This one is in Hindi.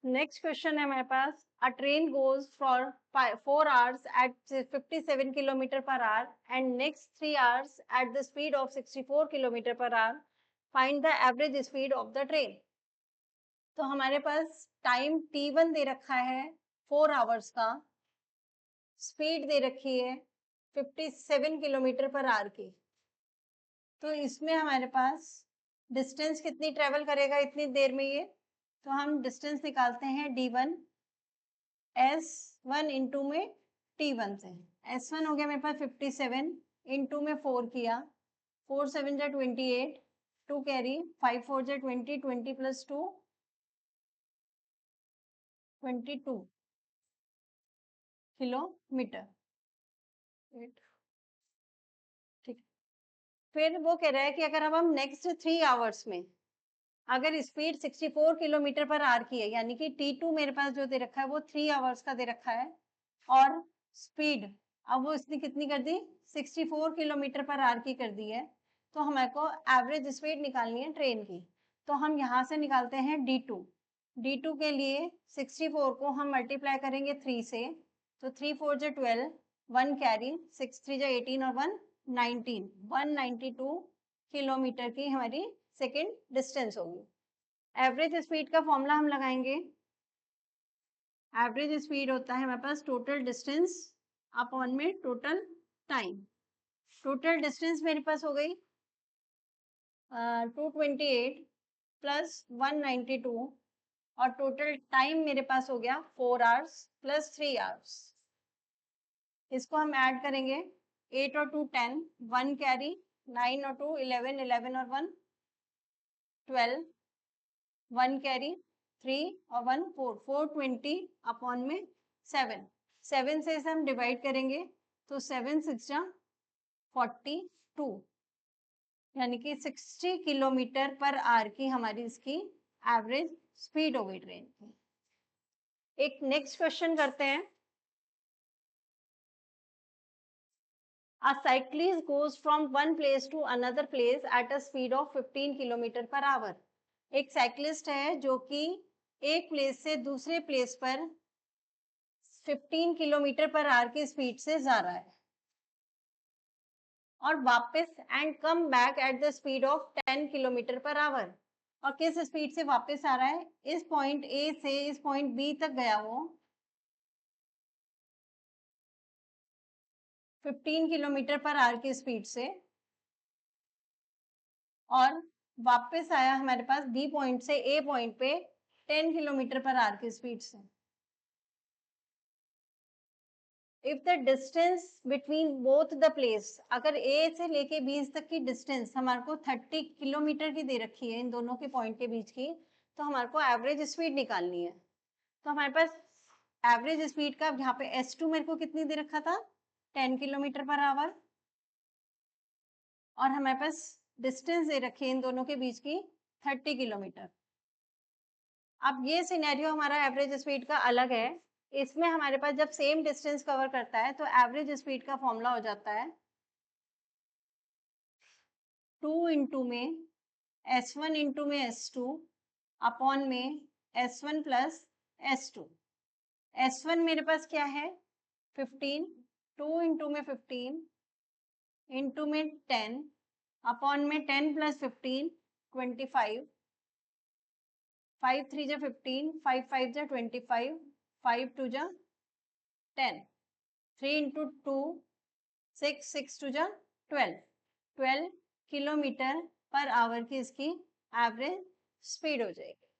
नेक्स्ट क्वेश्चन है हमारे पास, a train goes for 4 hours at 57 kilometre per hour and next 3 hours at the speed of 64 kilometre per hour, find the average speed of the train. तो हमारे पास टाइम t1 दे रखा है 4 hours का, स्पीड दे रखी है 57 किलोमीटर पर आवर की। तो इसमें हमारे पास डिस्टेंस कितनी ट्रेवल करेगा इतनी देर में ये, तो हम डिस्टेंस निकालते हैं d1 S1 इंटू में T1 से। S1 हो गया मेरे पास 57 इंटू में 4 किया, 4 7 जा 28, 2 कैरी, 5 4 जा 20, 20 प्लस 2 22 किलोमीटर। ठीक, फिर वो कह रहा है कि अगर अब हम नेक्स्ट 3 hours में अगर स्पीड 64 किलोमीटर पर आवर की है, यानी कि T2 मेरे पास जो दे रखा है वो 3 hours का दे रखा है, और स्पीड अब वो इसने कितनी कर दी 64 किलोमीटर पर आवर की कर दी है, तो हमारे को एवरेज स्पीड निकालनी है ट्रेन की। तो हम यहाँ से निकालते हैं D2। D2 के लिए 64 को हम मल्टीप्लाई करेंगे 3 से, तो 3 4 जा 12, 1 कैरी, 6 3 जा 18 और 1 19, 192 किलोमीटर की हमारी सेकेंड डिस्टेंस होगी। एवरेज स्पीड का फॉर्मूला हम लगाएंगे, एवरेज स्पीड होता है हमारे पास टोटल डिस्टेंस अपॉन में टोटल टाइम। टोटल डिस्टेंस मेरे पास हो गई 228 प्लस 192, और टोटल टाइम मेरे पास हो गया 4 hours प्लस 3 hours। इसको हम ऐड करेंगे, 8 और 2 10, 1 कैरी, 9 और 2 11, 11 और 1 12, 1 कैरी, 3 और 1 4, 420 अपॉन में 7, 7 से इसे हम डिवाइड करेंगे, तो 7 6 जा 42, यानी कि 60 किलोमीटर पर आवर की हमारी इसकी एवरेज स्पीड हो गई ट्रेन की। एक नेक्स्ट क्वेश्चन करते हैं, A cyclist goes from one place to another place at a speed of 15 kilometre per our. एक साइक्लिस्ट है जो कि एक प्लेस से दूसरे प्लेस पर 15 किलोमीटर पर आवर की स्पीड से जा रहा है, और वापस and come back at the speed of 10 kilometre per our. और किस स्पीड से वापस आ रहा है, इस पॉइंट ए से इस पॉइंट बी तक गया वो 15 किलोमीटर पर आवर की स्पीड से, और वापस आया हमारे पास बी पॉइंट से ए पॉइंट पे 10 किलोमीटर पर आवर की स्पीड से। If the distance between both the place, अगर ए से लेके बी तक की डिस्टेंस हमारे को 30 किलोमीटर की दे रखी है इन दोनों के पॉइंट के बीच की, तो हमारे को एवरेज स्पीड निकालनी है। तो हमारे पास एवरेज स्पीड का यहाँ पे S2 मेरे को कितनी दे रखा था 10 किलोमीटर पर आवर, और हमारे पास डिस्टेंस दे रखी है इन दोनों के बीच की 30 किलोमीटर। अब ये सिनेरियो हमारा एवरेज स्पीड का अलग है, इसमें हमारे पास जब सेम डिस्टेंस कवर करता है तो एवरेज स्पीड का फॉर्मूला हो जाता है 2 इंटू में S1 इंटू में S2 अपॉन में S1 प्लस S2। S1 मेरे पास क्या है 15, 2 इंटू में 15 इंटू में 10 अपॉन में 10 प्लस 15 25, 5 3 जा 15, 5 5 जा 25, 5 2 जा 10, 3 इंटू 2 6, 6 2 जा 12, 12 किलोमीटर पर आवर की इसकी एवरेज स्पीड हो जाएगी।